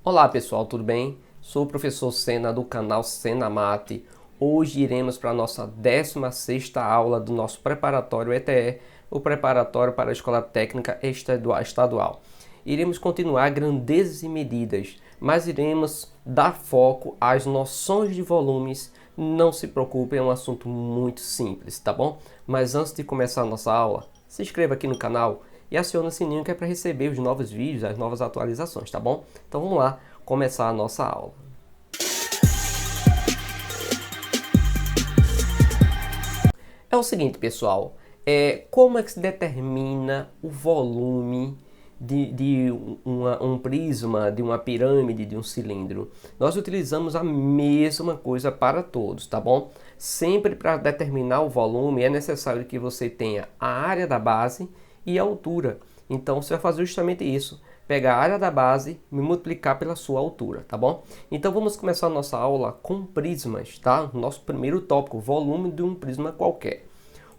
Olá pessoal, tudo bem? Sou o professor Sena do canal Sena Mate. Hoje iremos para a nossa 16ª aula do nosso preparatório ETE, o preparatório para a Escola Técnica Estadual. Iremos continuar grandezas e medidas, mas iremos dar foco às noções de volumes. Não se preocupe, é um assunto muito simples, tá bom? Mas antes de começar a nossa aula, se inscreva aqui no canal e acione o sininho que é para receber os novos vídeos, as novas atualizações, tá bom? Então vamos lá começar a nossa aula. É o seguinte, pessoal, como é que se determina o volume de um prisma, de uma pirâmide, de um cilindro? Nós utilizamos a mesma coisa para todos, tá bom? Sempre para determinar o volume é necessário que você tenha a área da base e a altura. Então você vai fazer justamente isso, pegar a área da base e multiplicar pela sua altura, tá bom? Então vamos começar a nossa aula com prismas, tá? Nosso primeiro tópico, volume de um prisma qualquer.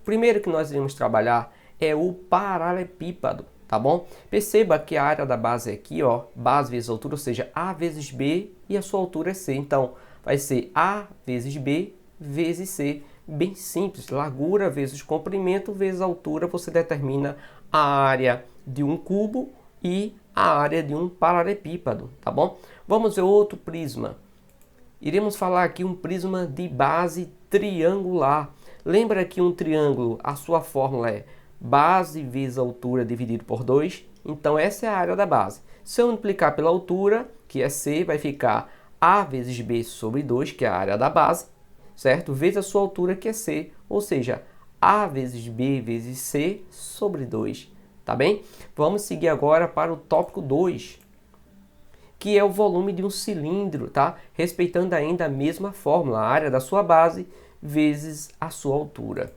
O primeiro que nós iremos trabalhar é o paralelepípedo, tá bom? Perceba que a área da base é aqui, ó, base vezes altura, ou seja, A vezes B e a sua altura é C. Então vai ser A vezes B vezes C. Bem simples, largura vezes comprimento vezes altura, você determina a área de um cubo e a área de um paralelepípedo, tá bom? Vamos ver outro prisma. Iremos falar aqui um prisma de base triangular. Lembra que um triângulo, a sua fórmula é base vezes altura dividido por 2? Então essa é a área da base. Se eu multiplicar pela altura, que é C, vai ficar A vezes B sobre 2, que é a área da base, certo? Vezes a sua altura, que é C, ou seja, A vezes B vezes C sobre 2, tá bem? Vamos seguir agora para o tópico 2, que é o volume de um cilindro, tá? Respeitando ainda a mesma fórmula, a área da sua base vezes a sua altura.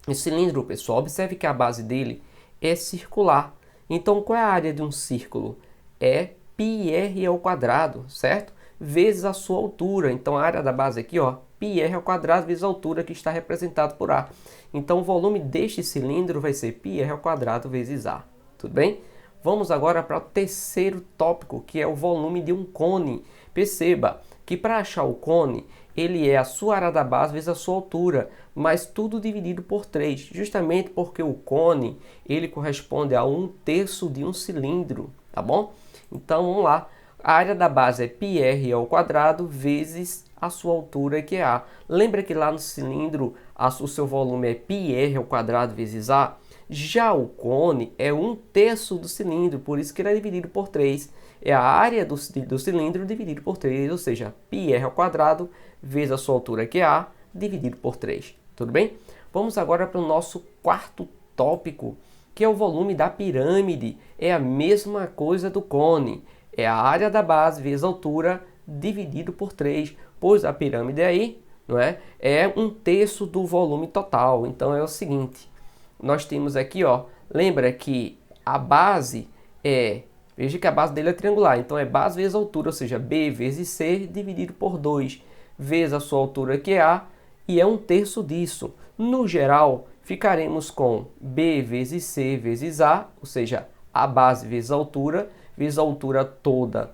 O cilindro, pessoal, observe que a base dele é circular. Então, qual é a área de um círculo? É πr ao quadrado, certo? Vezes a sua altura. Então, a área da base aqui, ó, πr ao quadrado vezes a altura que está representado por A. Então, o volume deste cilindro vai ser πr ao quadrado vezes A. Tudo bem? Vamos agora para o terceiro tópico, que é o volume de um cone. Perceba que para achar o cone, ele é a sua área da base vezes a sua altura, mas tudo dividido por 3, justamente porque o cone, ele corresponde a 1/3 de um cilindro, tá bom? Então, vamos lá. A área da base é πr ao quadrado vezes a sua altura, que é A. Lembra que lá no cilindro, o seu volume é πr ao quadrado vezes A? Já o cone é 1/3 do cilindro, por isso que ele é dividido por 3. É a área do cilindro dividido por 3, ou seja, πr ao quadrado vezes a sua altura, que é A, dividido por 3. Tudo bem? Vamos agora para o nosso quarto tópico, que é o volume da pirâmide. É a mesma coisa do cone. É a área da base vezes a altura dividido por 3, pois a pirâmide aí, não é 1/3 do volume total. Então é o seguinte, nós temos aqui, ó, lembra que a base veja que a base dele é triangular, então é base vezes altura, ou seja, B vezes C dividido por 2, vezes a sua altura, que é A, e é 1/3 disso. No geral, ficaremos com B vezes C vezes A, ou seja, a base vezes a altura toda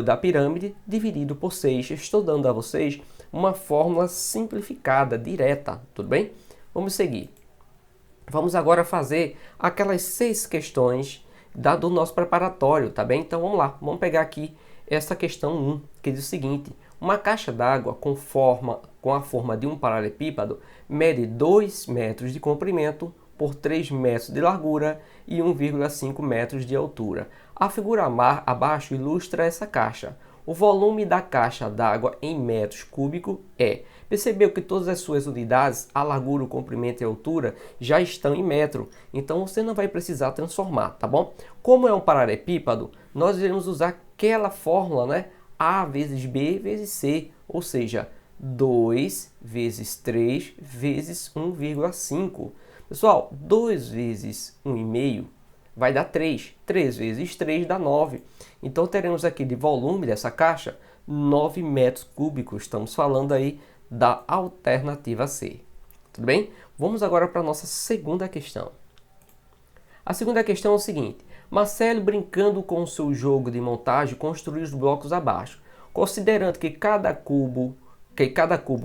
da pirâmide, dividido por 6. Estou dando a vocês uma fórmula simplificada, direta, tudo bem? Vamos seguir. Vamos agora fazer aquelas 6 questões do nosso preparatório, tá bem? Então vamos lá, vamos pegar aqui essa questão 1, que diz o seguinte: uma caixa d'água com a forma de um paralelepípedo mede 2 metros de comprimento por 3 metros de largura e 1,5 metros de altura. A figura abaixo ilustra essa caixa. O volume da caixa d'água em metros cúbicos é... Percebeu que todas as suas unidades, a largura, o comprimento e a altura, já estão em metro. Então você não vai precisar transformar, tá bom? Como é um paralelepípedo, nós iremos usar aquela fórmula, né? A vezes B vezes C, ou seja, 2 vezes 3 vezes 1,5. Pessoal, 2 vezes 1,5 vai dar 3. 3 vezes 3 dá 9. Então teremos aqui de volume dessa caixa 9 metros cúbicos. Estamos falando aí da alternativa C. Tudo bem? Vamos agora para a nossa segunda questão. A segunda questão é o seguinte: Marcelo, brincando com o seu jogo de montagem, construiu os blocos abaixo. Considerando que cada cubo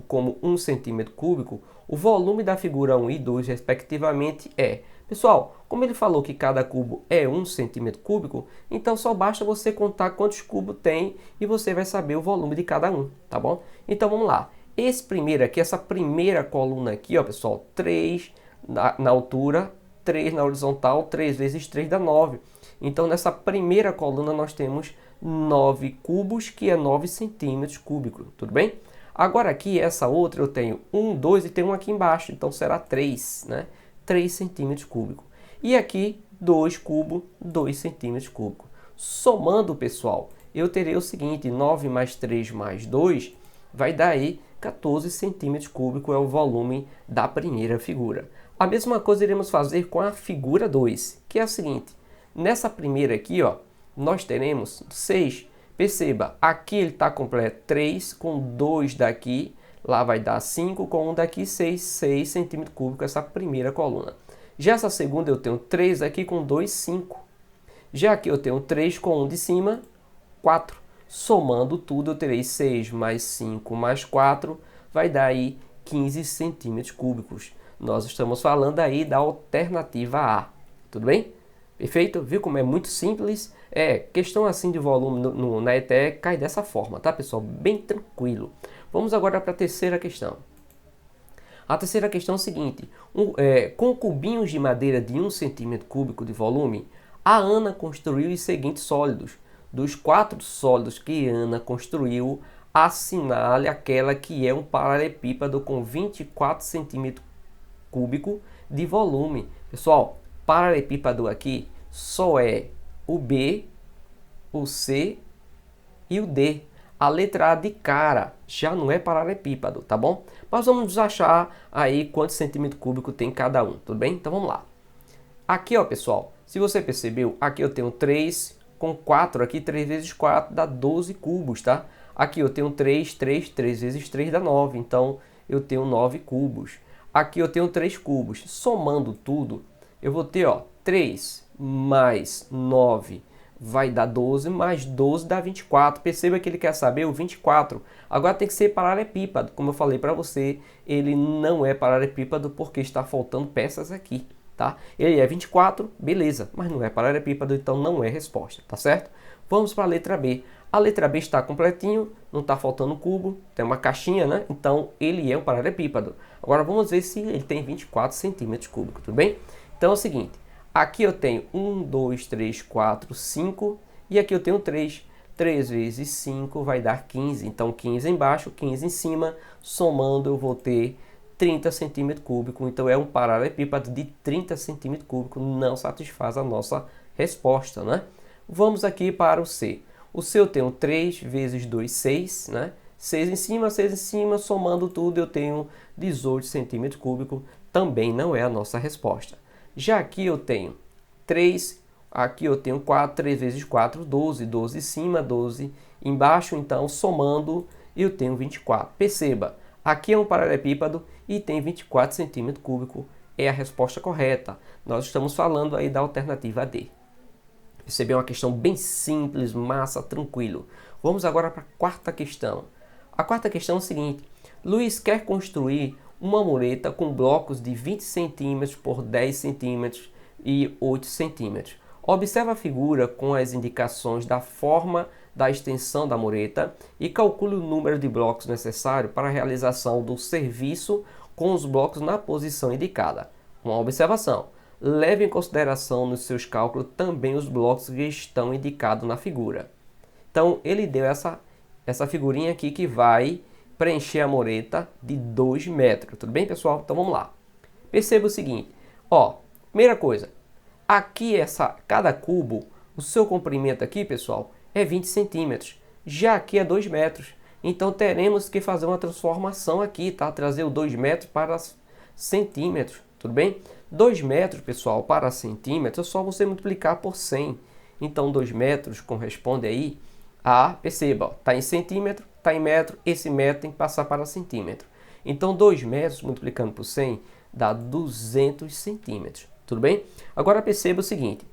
como 1 centímetro cúbico, o volume da figura 1 e 2, respectivamente, é... Pessoal, como ele falou que cada cubo é 1 centímetro cúbico, então só basta você contar quantos cubos tem e você vai saber o volume de cada um, tá bom? Então vamos lá. Esse primeiro aqui, essa primeira coluna aqui, ó, pessoal, 3 na altura, 3 na horizontal, 3 vezes 3 dá 9. Então nessa primeira coluna nós temos 9 cubos, que é 9 centímetros cúbicos, tudo bem? Agora aqui, essa outra, eu tenho 1, 2 e tem um aqui embaixo, então será 3, né? 3 centímetros cúbicos. E aqui, 2 cubos, 2 centímetros cúbicos. Somando, pessoal, eu terei o seguinte, 9 mais 3 mais 2 vai dar aí 14 centímetros cúbicos, é o volume da primeira figura. A mesma coisa iremos fazer com a figura 2, que é a seguinte. Nessa primeira aqui, ó, nós teremos 6. Perceba, aqui ele está completo 3 com 2 daqui, lá vai dar 5 com 1 daqui, 6 centímetros cúbicos essa primeira coluna. Já essa segunda eu tenho 3 aqui com 2, 5. Já aqui eu tenho 3 com 1 de cima, 4. Somando tudo eu terei 6 mais 5 mais 4, vai dar aí 15 centímetros cúbicos. Nós estamos falando aí da alternativa A, tudo bem? Perfeito? Viu como é muito simples? Questão assim de volume na ETE cai dessa forma, tá, pessoal? Bem tranquilo. Vamos agora para a terceira questão. A terceira questão é o seguinte. Com cubinhos de madeira de 1 centímetro cúbico de volume, a Ana construiu os seguintes sólidos. Dos 4 sólidos que Ana construiu, assinale aquela que é um paralelepípedo com 24 centímetros cúbicos de volume. Pessoal, paralelepípedo aqui só é o B, o C e o D. A letra A de cara já não é paralelepípedo, tá bom? Mas vamos achar aí quantos centímetros cúbicos tem cada um, tudo bem? Então vamos lá. Aqui, ó, pessoal, se você percebeu, aqui eu tenho 3 com 4 aqui, 3 vezes 4 dá 12 cubos, tá? Aqui eu tenho 3 vezes 3 dá 9, então eu tenho 9 cubos. Aqui eu tenho 3 cubos. Somando tudo, eu vou ter, ó, 3 mais 9 vai dar 12, mais 12 dá 24. Perceba que ele quer saber o 24. Agora tem que ser paralelepípedo. Como eu falei para você, ele não é paralelepípedo porque está faltando peças aqui, tá? Ele é 24, beleza, mas não é paralelepípedo, então não é resposta, tá certo? Vamos para a letra B. A letra B está completinho, não está faltando cubo, tem uma caixinha, né? Então ele é um paralelepípedo. Agora vamos ver se ele tem 24 centímetros cúbicos, tudo bem? Então é o seguinte, aqui eu tenho 1, 2, 3, 4, 5 e aqui eu tenho 3. 3 vezes 5 vai dar 15, então 15 embaixo, 15 em cima, somando eu vou ter 30 centímetros cúbicos, então é um paralelepípedo de 30 centímetros cúbicos, não satisfaz a nossa resposta, né? Vamos aqui para o C. O C eu tenho 3 vezes 2, 6, né? 6 em cima, somando tudo eu tenho 18 centímetros cúbicos, também não é a nossa resposta. Já aqui eu tenho 3, aqui eu tenho 4, 3 vezes 4, 12, 12 em cima, 12 embaixo, então somando eu tenho 24. Perceba, aqui é um paralelepípedo e tem 24 centímetros cúbicos, é a resposta correta. Nós estamos falando aí da alternativa D. Percebeu? Uma questão bem simples, massa, tranquilo. Vamos agora para a quarta questão. A quarta questão é o seguinte. Luiz quer construir uma mureta com blocos de 20 centímetros por 10 centímetros e 8 centímetros. Observe a figura com as indicações da forma da extensão da mureta e calcule o número de blocos necessário para a realização do serviço com os blocos na posição indicada. Uma observação. Leve em consideração nos seus cálculos também os blocos que estão indicados na figura. Então, ele deu essa figurinha aqui que vai preencher a mureta de 2 metros. Tudo bem, pessoal? Então, vamos lá. Perceba o seguinte. Ó, primeira coisa. Aqui, cada cubo, o seu comprimento aqui, pessoal, é 20 centímetros. Já aqui é 2 metros. Então, teremos que fazer uma transformação aqui, tá? Trazer o 2 metros para centímetros. Tudo bem? 2 metros, pessoal, para centímetros, é só você multiplicar por 100. Então, 2 metros corresponde aí a, perceba, está em centímetro, está em metro, esse metro tem que passar para centímetro. Então, 2 metros multiplicando por 100 dá 200 centímetros. Tudo bem? Agora, perceba o seguinte,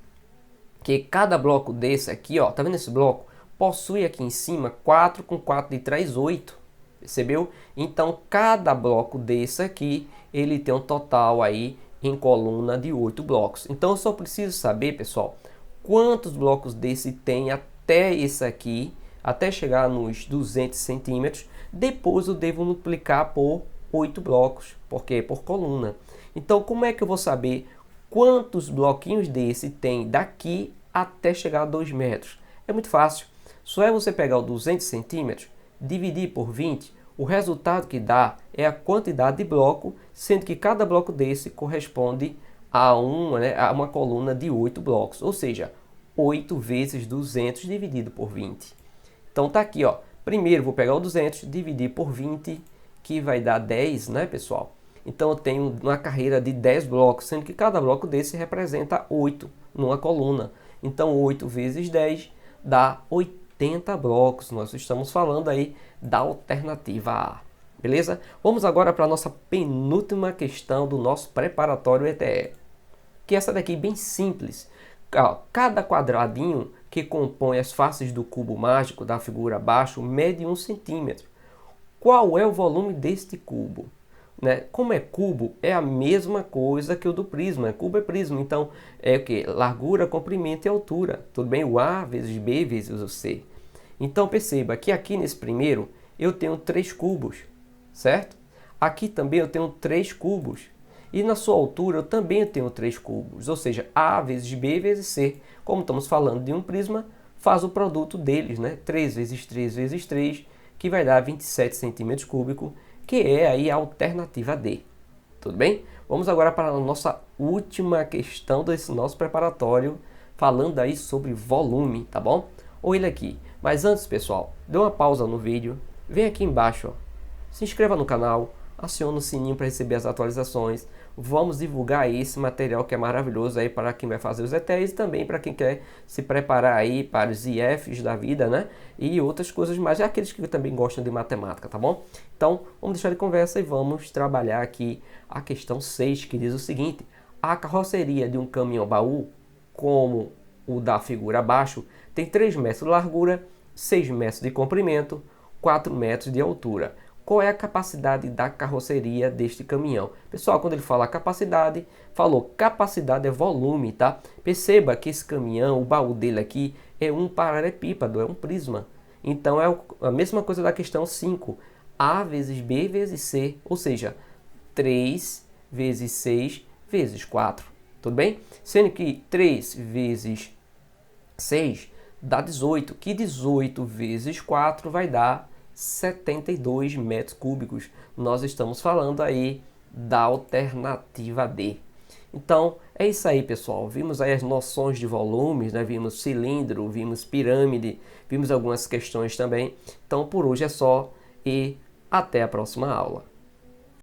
que cada bloco desse aqui, ó, tá vendo esse bloco? Possui aqui em cima 4 com 4 de 3, 8. Percebeu? Então, cada bloco desse aqui, ele tem um total aí em coluna de 8 blocos. Então, eu só preciso saber, pessoal, quantos blocos desse tem até esse aqui, até chegar nos 200 centímetros. Depois eu devo multiplicar por 8 blocos, porque por coluna. Então, como é que eu vou saber quantos bloquinhos desse tem daqui até chegar a 2 metros? É muito fácil. Só é você pegar o 200 centímetros, dividir por 20, o resultado que dá é a quantidade de bloco, sendo que cada bloco desse corresponde a uma coluna de 8 blocos, ou seja, 8 vezes 200 dividido por 20. Então tá aqui, ó. Primeiro vou pegar o 200, dividir por 20, que vai dar 10, né, pessoal? Então eu tenho uma carreira de 10 blocos, sendo que cada bloco desse representa 8 numa coluna. Então 8 vezes 10 dá 80 blocos. Nós estamos falando aí da alternativa A. Beleza? Vamos agora para a nossa penúltima questão do nosso preparatório ETE. Que é essa daqui bem simples. Cada quadradinho que compõe as faces do cubo mágico da figura abaixo mede 1 centímetro. Qual é o volume deste cubo? Né? Como é cubo, é a mesma coisa que o do prisma. Cubo é prisma, então é o que? Largura, comprimento e altura. Tudo bem? O A vezes B vezes o C. Então perceba que aqui nesse primeiro eu tenho 3 cubos, certo? Aqui também eu tenho 3 cubos. E na sua altura eu também tenho 3 cubos, ou seja, A vezes B vezes C. Como estamos falando de um prisma, faz o produto deles, né? 3 vezes 3 vezes 3, que vai dar 27 centímetros cúbicos, que é aí a alternativa D. Tudo bem? Vamos agora para a nossa última questão desse nosso preparatório, falando aí sobre volume, tá bom? Olha aqui. Mas antes, pessoal, dê uma pausa no vídeo, vem aqui embaixo, ó, se inscreva no canal, acione o sininho para receber as atualizações. Vamos divulgar esse material que é maravilhoso aí para quem vai fazer os ETEs e também para quem quer se preparar aí para os IFs da vida, né? E outras coisas mais, aqueles que também gostam de matemática, tá bom? Então, vamos deixar de conversa e vamos trabalhar aqui a questão 6, que diz o seguinte: a carroceria de um caminhão-baú, como o da figura abaixo, tem 3 metros de largura, 6 metros de comprimento, 4 metros de altura. Qual é a capacidade da carroceria deste caminhão? Pessoal, quando ele fala capacidade, falou capacidade é volume, tá? Perceba que esse caminhão, o baú dele aqui, é um paralelepípedo, é um prisma. Então é a mesma coisa da questão 5. A vezes B vezes C, ou seja, 3 vezes 6 vezes 4. Tudo bem? Sendo que 3 vezes 6 dá 18, que 18 vezes 4 vai dar 72 metros cúbicos. Nós estamos falando aí da alternativa D. Então, é isso aí, pessoal. Vimos aí as noções de volumes, né? Vimos cilindro, vimos pirâmide, vimos algumas questões também. Então, por hoje é só e até a próxima aula.